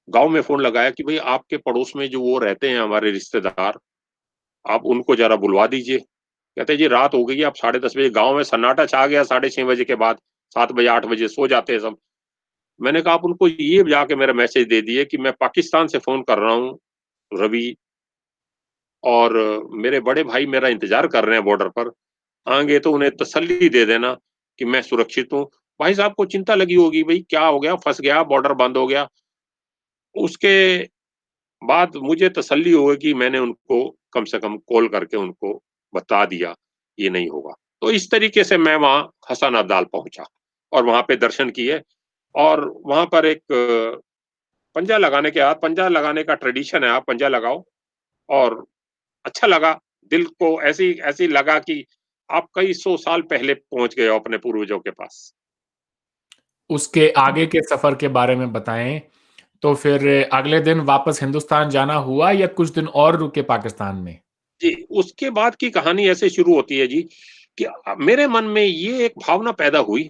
गाँव में फ़ोन लगाया कि भई आपके पड़ोस में जो वो रहते हैं हमारे रिश्तेदार, आप उनको ज़रा बुलवा दीजिए। कहते हैं जी रात हो गई है, अब 10:30 बजे, गाँव में सन्नाटा छा गया 6:30 बजे के बाद, 7 बजे 8 बजे सो जाते हैं सब। मैंने कहा आप उनको ये जाके मेरा मैसेज दे दिए कि मैं पाकिस्तान से फ़ोन कर रहा हूँ, रवि, और मेरे बड़े भाई मेरा इंतज़ार कर रहे हैं बॉर्डर पर। आएँगे तो उन्हें तसल्ली दे देना कि मैं सुरक्षित हूँ। भाई साहब को चिंता लगी होगी, भई क्या हो गया? फँस गया, बॉर्डर बंद हो गया। उसके बाद मुझे तसल्ली हुई कि मैंने उनको कम से कम कॉल करके उनको बता दिया, ये नहीं होगा। तो इस तरीके से मैं वहाँ हसन अब्दाल पहुँचा, और वहाँ पे दर्शन किए, और वहाँ पर एक पंजा लगाने के बाद, पंजा लगाने का ट्रेडिशन है, आप पंजा लगाओ, और अच्छा लगा, दिल को ऐसी ऐसी लगा कि आप कई सौ साल पहले पहुँच गए हो अपने पूर्वजों के पास। उसके आगे के सफ़र के बारे में बताएँ, तो फिर अगले दिन वापस हिंदुस्तान जाना हुआ या कुछ दिन और रुके पाकिस्तान में? जी, उसके बाद की कहानी ऐसे शुरू होती है जी, कि मेरे मन में ये एक भावना पैदा हुई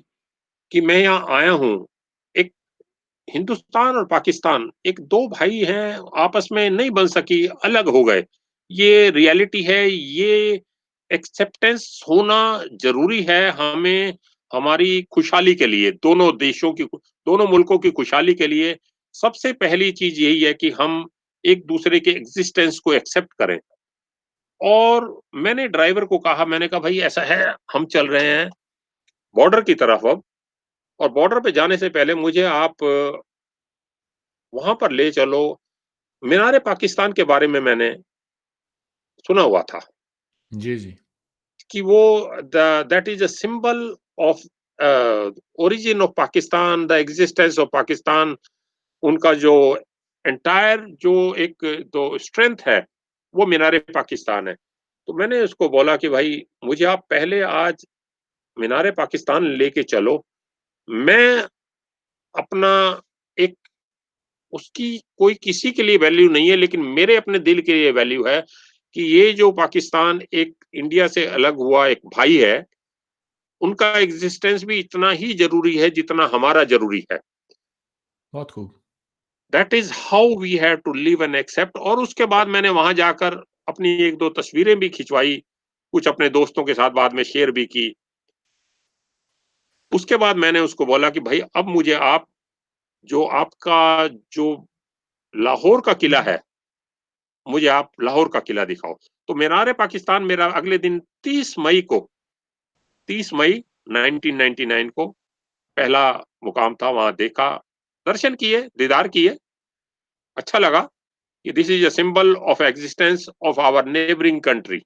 कि मैं यहाँ आया हूँ। एक हिंदुस्तान और पाकिस्तान, एक 2 भाई हैं, आपस में नहीं बन सकी, अलग हो गए। ये रियलिटी है, ये एक्सेप्टेंस होना ज़रूरी है हमें, हमारी खुशहाली के लिए, दोनों देशों की, दोनों मुल्कों की खुशहाली के लिए सबसे पहली चीज़ यही है कि हम एक-दूसरे के एक्सिस्टेंस को एक्सेप्ट करें। और मैंने ड्राइवर को कहा, मैंने कहा भाई ऐसा है, हम चल रहे हैं बॉर्डर की तरफ अब, और बॉर्डर पे जाने से पहले मुझे आप वहाँ पर ले चलो। मीनार पाकिस्तान के बारे में मैंने सुना हुआ था जी, जी। कि वो that is a symbol of origin of Pakistan, the existence of Pakistan. उनका जो एंटायर जो एक तो स्ट्रेंथ है, वो मीनार पाकिस्तान है। तो मैंने उसको बोला कि भाई मुझे आप पहले आज मीनार पाकिस्तान लेके चलो। मैं अपना एक, उसकी कोई किसी के लिए वैल्यू नहीं है, लेकिन मेरे अपने दिल के लिए वैल्यू है कि ये जो पाकिस्तान एक इंडिया से अलग हुआ एक भाई है, उनका एग्जिस्टेंस भी इतना ही ज़रूरी है जितना हमारा ज़रूरी है। बहुत खूब। That is how we have to live and accept. और उसके बाद मैंने वहाँ जाकर अपनी 1-2 तस्वीरें भी खिंचवाई, कुछ अपने दोस्तों के साथ बाद में शेयर भी की। उसके बाद मैंने उसको बोला कि भई अब मुझे आप, जो आपका जो लाहौर का किला है, मुझे आप लाहौर का किला दिखाओ। तो मीनार-ए-पाकिस्तान मेरा अगले दिन 30 मई को, 30 मई 1999 को पहला मुकाम था, वहाँ देखा, दर्शन किए, दीदार किए, अच्छा लगा कि this is a symbol of existence of our neighbouring country.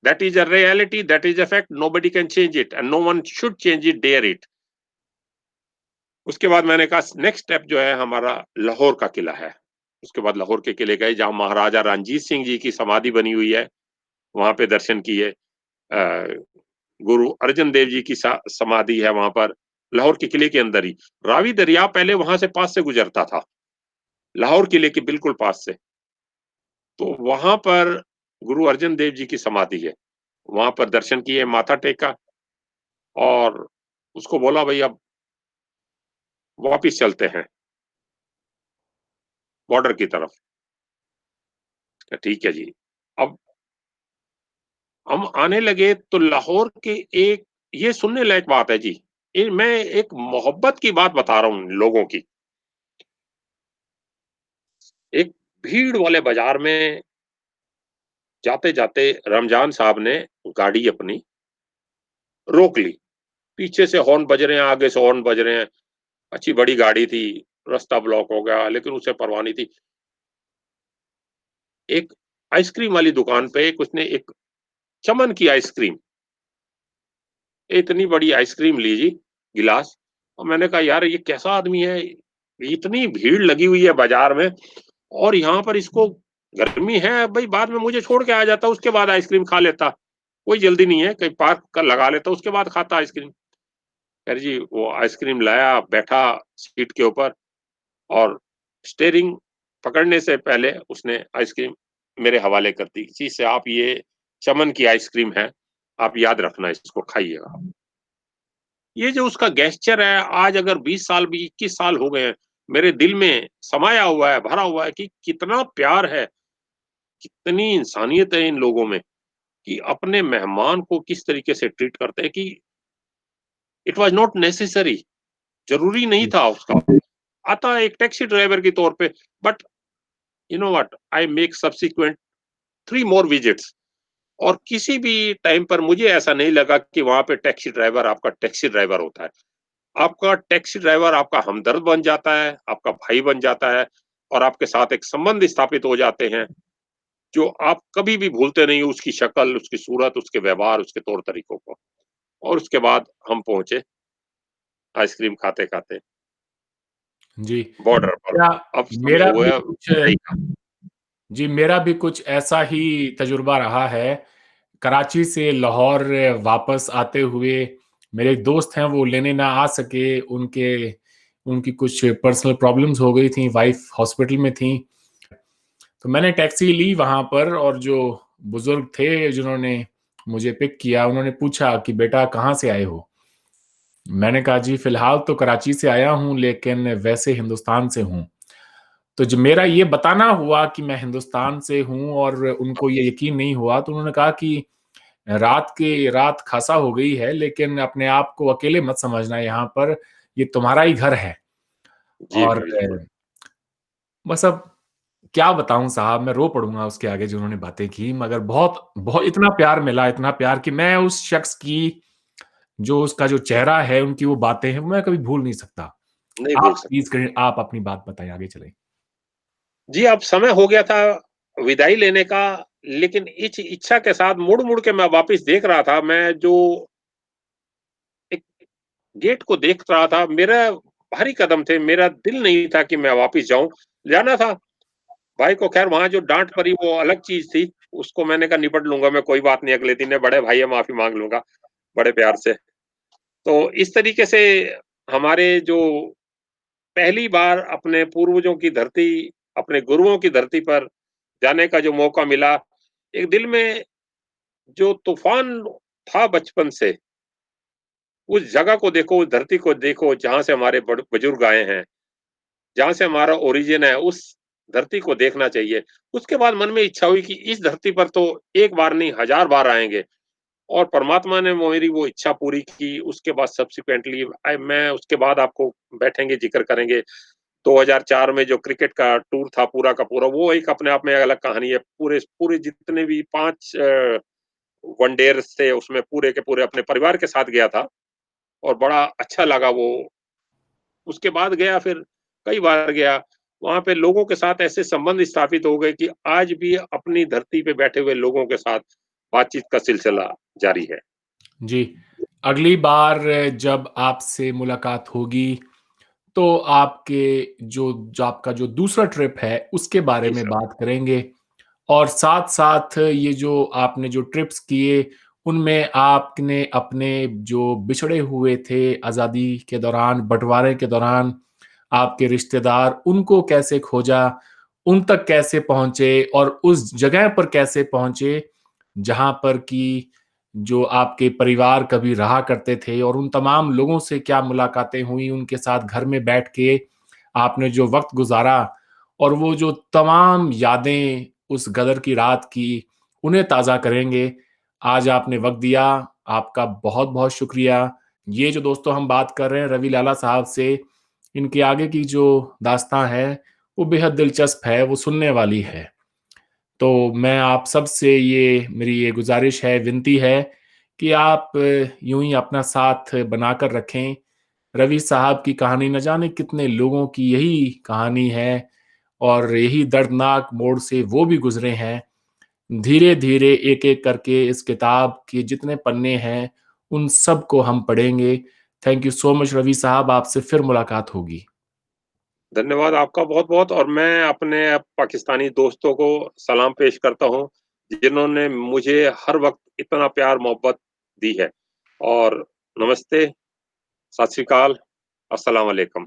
That is a reality, that is a fact, nobody can change it and no one should change it, dare it. उसके बाद मैंने कहा नेक्स्ट स्टेप जो है हमारा लाहौर का किला है। उसके बाद लाहौर के किले गए जहाँ महाराजा रणजीत सिंह जी की समाधि बनी हुई है, वहाँ पे दर्शन किए। गुरु अर्जन देव जी की समाधि है वहाँ पर, लाहौर के किले के अंदर ही। रावी दरिया पहले वहाँ से पास से गुजरता था, लाहौर किले के बिल्कुल पास से। तो वहाँ पर गुरु अर्जन देव जी की समाधि है। वहाँ पर दर्शन किए, माथा टेका और उसको बोला भई अब वापिस चलते हैं, बॉर्डर की तरफ। ठीक है जी। अब हम आने लगे तो लाहौर के एक ये सुनने लायक बात है जी। मैं एक मोहब्बत की बात बता रहा हूँ लोगों की। एक भीड़ वाले बाज़ार में जाते-जाते रमज़ान साहब ने गाड़ी अपनी रोक ली। पीछे से हॉर्न बज रहे हैं, आगे से हॉर्न बज रहे हैं। अच्छी बड़ी गाड़ी थी, रास्ता ब्लॉक हो गया, लेकिन उसे परवाह नहीं थी। एक आइसक्रीम वाली दुकान पे एक उसने एक चमन की आइसक्रीम, इतनी बड़ी आइसक्रीम ली जी, गिलास। और मैंने कहा यार ये कैसा आदमी है? इतनी भीड़ लगी हुई है बाज़ार में और यहाँ पर इसको गर्मी है, भई बाद में मुझे छोड़ के आ जाता, उसके बाद आइसक्रीम खा लेता। कोई जल्दी नहीं है, कहीं पार्क कर लगा लेता, उसके बाद खाता आइसक्रीम। खैर जी, वो आइसक्रीम लाया, बैठा सीट के ऊपर और स्टीयरिंग पकड़ने से पहले उसने आइसक्रीम मेरे हवाले कर दी। इसी से आप ये चमन की आइसक्रीम है, आप याद रखना इसको खाइएगा। ये जो उसका गेस्चर है, आज अगर 20 साल भी 21 साल हो गए हैं, मेरे दिल में समाया हुआ है, भरा हुआ है कि कितना प्यार है, कितनी इंसानियत है इन लोगों में कि अपने मेहमान को किस तरीके से ट्रीट करते हैं कि इट वाज़ नॉट नेसेसरी, ज़रूरी नहीं जी, था उसका। आता एक टैक्सी ड्राइवर के तौर पे, but you know what? I make subsequent 3 more visits और किसी भी टाइम पर मुझे ऐसा नहीं लगा कि वहाँ पे टैक्सी ड्राइवर आपका टैक्सी ड्राइवर होता है। आपका टैक्सी ड्राइवर आपका हमदर्द बन जाता है, आपका भाई बन जाता है और आपके साथ एक संबंध स्थापित हो जाते हैं, जो आप कभी भी भूलते नहीं हो उसकी शक्ल, उसकी सूरत, उसके व्यवहार, उसके तौर-तरीकों को। और उसके बाद हम पहुँचे आइसक्रीम खाते-खाते जी। बॉर्डर पर। मेरा अब समय मेरा भी हुआ कुछ विदाई का। जी, मेरा भी कुछ ऐसा ही तजुर्बा रहा है। कराची से लाहौर वापस आते हुए मेरे एक दोस्त हैं, वो लेने ना आ सके, उनकी कुछ पर्सनल प्रॉब्लम्स हो गई थी, वाइफ़ हॉस्पिटल में थी। तो मैंने टैक्सी ली वहाँ पर और जो बुज़ुर्ग थे जिन्होंने मुझे पिक किया, उन्होंने पूछा कि बेटा कहाँ से आए हो? मैंने कहा जी फ़िलहाल तो कराची से आया हूँ लेकिन वैसे हिंदुस्तान से हूँ। तो जब मेरा ये बताना हुआ कि मैं हिंदुस्तान से हूँ और उनको ये यकीन नहीं हुआ, तो उन्होंने कहा कि रात ख़ासा हो गई है लेकिन अपने आप को अकेले मत समझना यहाँ पर, ये तुम्हारा ही घर है। जी, और बिल्कुल। बस अब क्या बताऊँ साहब, मैं रो पड़ूँगा उसके आगे जो उन्होंने बातें की, मगर बहुत बहुत इतना प्यार मिला, इतना प्यार कि मैं उस शख्स की जो उसका जो चेहरा है, उनकी वो बातें हैं, मैं कभी भूल नहीं सकता। नहीं भूल आप सकते। प्लीज़ करें, आप अपनी बात बताएँ, आगे चलें। जी, अब समय हो गया था विदाई लेने का, लेकिन इस इच्छा के साथ मुड़-मुड़ के मैं वापस देख रहा था, मैं जो एक गेट को देख रहा था, मेरा भारी कदम थे, मेरा दिल नहीं था कि मैं वापस जाऊँ, जाना था। भाई को ख़ैर वहाँ जो डाँट पड़ी वो अलग चीज़ थी, उसको मैंने कहा निपट लूँगा मैं, कोई बात नहीं, अगले दिन बड़े भाई है माफ़ी माँग लूँगा, बड़े प्यार से। तो इस तरीके से हमारे जो पहली बार अपने पूर्वजों की धरती, अपने गुरुओं की धरती पर जाने का जो मौका मिला, एक दिल में जो तूफ़ान था बचपन से, उस जगह को देखो, उस धरती को देखो जहाँ से हमारे बड़ बुजुर्ग आए हैं, जहाँ से हमारा ओरिजिन है, उस धरती को देखना चाहिए। उसके बाद मन में इच्छा हुई कि इस धरती पर तो एक बार नहीं, हज़ार बार आएँगे और परमात्मा ने मेरी वो इच्छा पूरी की। उसके बाद सब्सिक्वेंटली मैं उसके बाद आपको बैठेंगे, ज़िक्र करेंगे। 2004 में जो क्रिकेट का टूर था पूरा का पूरा, वो एक अपने आप में अलग कहानी है। पूरे पूरे जितने भी 5 वन डेयर से उसमें पूरे के पूरे अपने परिवार के साथ गया था और बड़ा अच्छा लगा वो। उसके बाद गया फिर कई बार गया। वहाँ पे लोगों के साथ ऐसे संबंध स्थापित हो गए कि आज भी अपनी धरती पे बैठे हुए लोगों के साथ बातचीत का सिलसिला जारी है। जी। अगली बार जब आपसे मुलाकात होगी, तो आपके जो आपका जो दूसरा ट्रिप है, उसके बारे जी में सर। बात करेंगे और साथ-साथ ये जो आपने जो ट्रिप्स किए, उनमें आपने अपने जो बिछड़े हुए थे आज़ादी के दौरान, बँटवारे के दौरान, आपके रिश्तेदार, उनको कैसे खोजा, उन तक कैसे पहुँचे और उस जगह पर कैसे पहुँचे, जहाँ पर कि जो आपके परिवार कभी रहा करते थे और उन तमाम लोगों से क्या मुलाकातें हुई, उनके साथ घर में बैठ के आपने जो वक़्त गुज़ारा और वो जो तमाम यादें उस गदर की रात की, उन्हें ताज़ा करेंगे। आज आपने वक़्त दिया, आपका बहुत-बहुत शुक्रिया। ये जो दोस्तों हम बात कर रहे हैं रवि लाला साहब से, इनके आगे की जो दास्ताँ है, वो बेहद दिलचस्प है, वो सुनने वाली है। तो मैं आप सबसे ये मेरी ये गुज़ारिश है, विनती है कि आप यूँ ही अपना साथ बनाकर रखें। रवि साहब की कहानी न जाने कितने लोगों की यही कहानी है और यही दर्दनाक मोड़ से वो भी गुज़रे हैं। धीरे-धीरे, एक-एक करके इस किताब के जितने पन्ने हैं, उन सबको हम पढ़ेंगे। Thank you so much Ravi साहब, आपसे फिर मुलाकात होगी। धन्यवाद आपका बहुत-बहुत और मैं अपने पाकिस्तानी दोस्तों को सलाम पेश करता हूँ, जिन्होंने मुझे हर वक़्त इतना प्यार-मोहब्बत दी है। और नमस्ते, सत श्री अकाल, अस्सलाम वालेकुम।